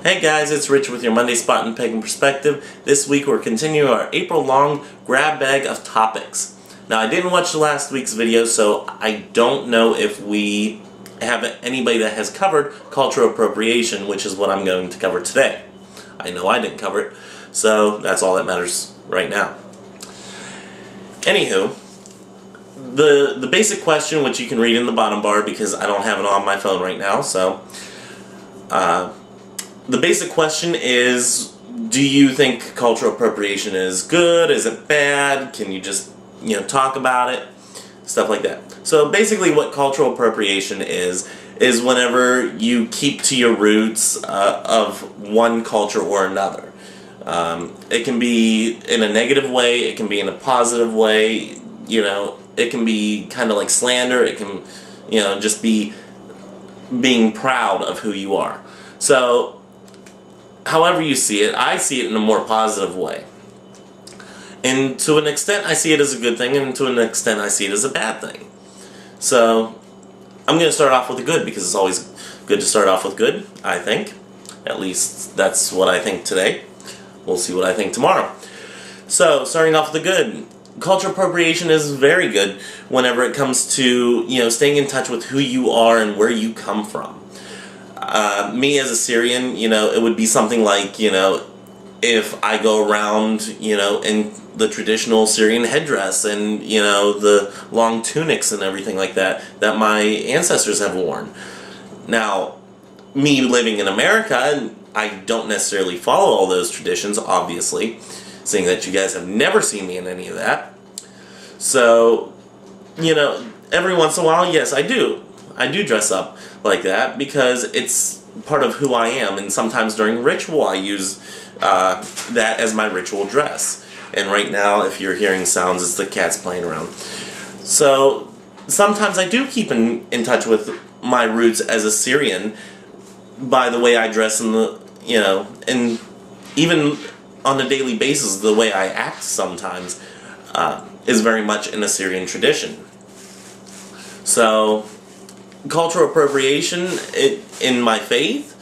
Hey guys, it's Rich with your Monday Spot in Pagan Perspective. This week we're continuing our April-long grab bag of topics. Now I didn't watch last week's video, so I don't know if we have anybody that has covered cultural appropriation, which is what I'm going to cover today. I know I didn't cover it, so that's all that matters right now. Anywho, the basic question, which you can read in the bottom bar because I don't have it on my phone right now, so the basic question is, do you think cultural appropriation is good? Is it bad? Can you just, talk about it? Stuff like that. So basically what cultural appropriation is whenever you keep to your roots of one culture or another. It can be in a negative way, it can be in a positive way, it can be kind of like slander, it can, just be being proud of who you are. So, however you see it, I see it in a more positive way. And to an extent I see it as a good thing, and to an extent I see it as a bad thing. So, I'm going to start off with the good, because it's always good to start off with good, I think. At least that's what I think today. We'll see what I think tomorrow. So, starting off with the good. Cultural appropriation is very good whenever it comes to, staying in touch with who you are and where you come from. Me as a Syrian, it would be something like, if I go around, in the traditional Syrian headdress and, the long tunics and everything like that my ancestors have worn. Now, me living in America, I don't necessarily follow all those traditions, obviously, seeing that you guys have never seen me in any of that. So, every once in a while, yes, I do. I do dress up like that because it's part of who I am, and sometimes during ritual I use that as my ritual dress. And right now, if you're hearing sounds, it's the cats playing around. So sometimes I do keep in touch with my roots as a Syrian by the way I dress and and even on a daily basis, the way I act sometimes is very much in a Syrian tradition. So, cultural appropriation in my faith,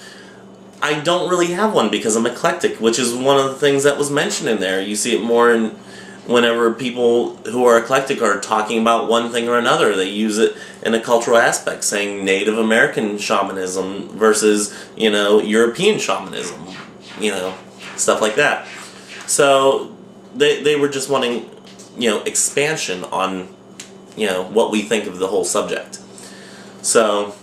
I don't really have one because I'm eclectic, which is one of the things that was mentioned in there. You see it more whenever people who are eclectic are talking about one thing or another. They use it in a cultural aspect, saying Native American shamanism versus, European shamanism, stuff like that. So they were just wanting, expansion on, what we think of the whole subject. So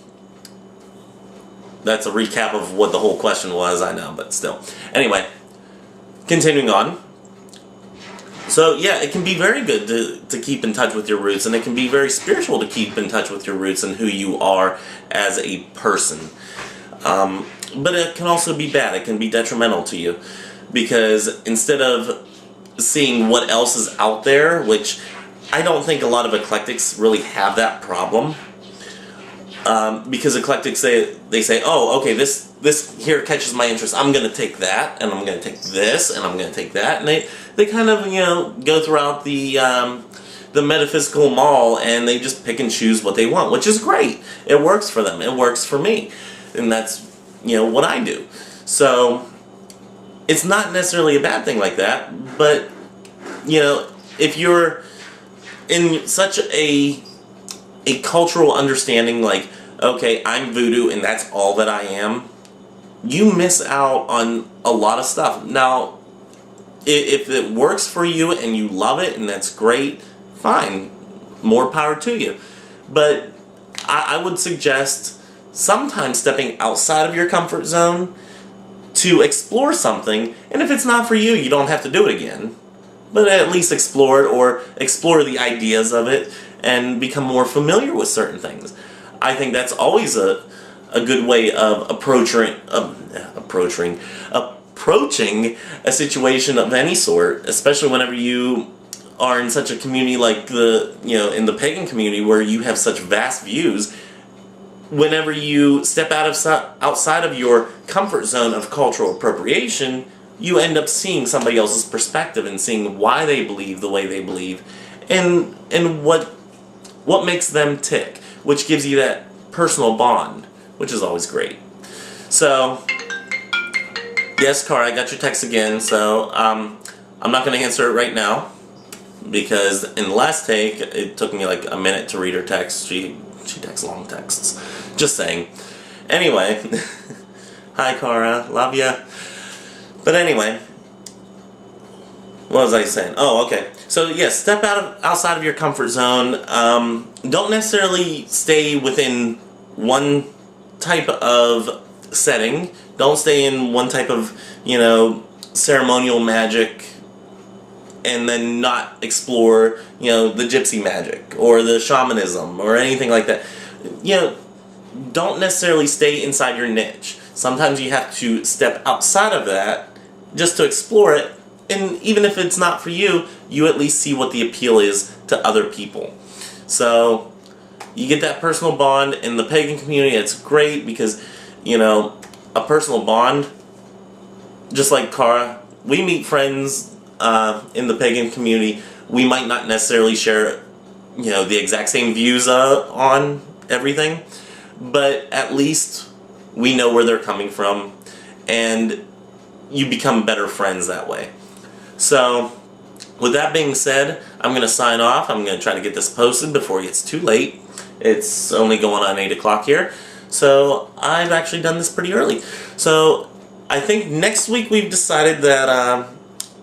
that's a recap of what the whole question was, I know, but still. Anyway, continuing on. So yeah, it can be very good to keep in touch with your roots, and it can be very spiritual to keep in touch with your roots and who you are as a person. But it can also be bad. It can be detrimental to you, because instead of seeing what else is out there, which I don't think a lot of eclectics really have that problem, because eclectics say, oh, okay, this here catches my interest, I'm going to take that, and I'm going to take this, and I'm going to take that, and they kind of, go throughout the metaphysical mall, and they just pick and choose what they want, which is great. It works for them. It works for me. And that's, what I do. So, it's not necessarily a bad thing like that, but, if you're in such a cultural understanding like, okay, I'm voodoo and that's all that I am, you miss out on a lot of stuff. Now, if it works for you and you love it and that's great, fine, more power to you. But I would suggest sometimes stepping outside of your comfort zone to explore something, and if it's not for you, you don't have to do it again. But at least explore it, or explore the ideas of it, and become more familiar with certain things. I think that's always a good way of approaching a situation of any sort, especially whenever you are in such a community like in the pagan community where you have such vast views. Whenever you step outside of your comfort zone of cultural appropriation, you end up seeing somebody else's perspective and seeing why they believe the way they believe, and what makes them tick, which gives you that personal bond, which is always great. So, Yes, Cara, I got your text again, so I'm not going to answer it right now because in the last take it took me like a minute to read her text. She texts long texts. Just saying. Anyway, hi Cara, love ya. But anyway, what was I saying? Oh, okay. So yes, step outside of your comfort zone. Don't necessarily stay within one type of setting. Don't stay in one type of, ceremonial magic and then not explore, the gypsy magic or the shamanism or anything like that. Don't necessarily stay inside your niche. Sometimes you have to step outside of that just to explore it, and even if it's not for you, you at least see what the appeal is to other people. So you get that personal bond in the pagan community. It's great because, a personal bond, just like Cara, we meet friends in the pagan community. We might not necessarily share, the exact same views on everything, but at least we know where they're coming from, and you become better friends that way. So, with that being said, I'm going to sign off. I'm going to try to get this posted before it gets too late. It's only going on 8 o'clock here. So, I've actually done this pretty early. So, I think next week we've decided that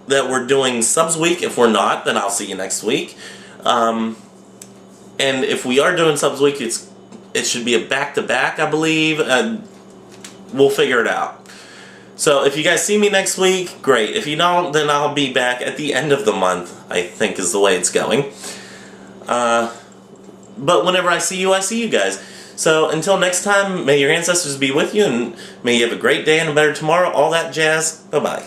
that we're doing subs week. If we're not, then I'll see you next week. And if we are doing subs week, it should be a back-to-back, I believe. We'll figure it out. So if you guys see me next week, great. If you don't, then I'll be back at the end of the month, I think is the way it's going. But whenever I see you guys. So until next time, may your ancestors be with you, and may you have a great day and a better tomorrow, all that jazz. Bye-bye.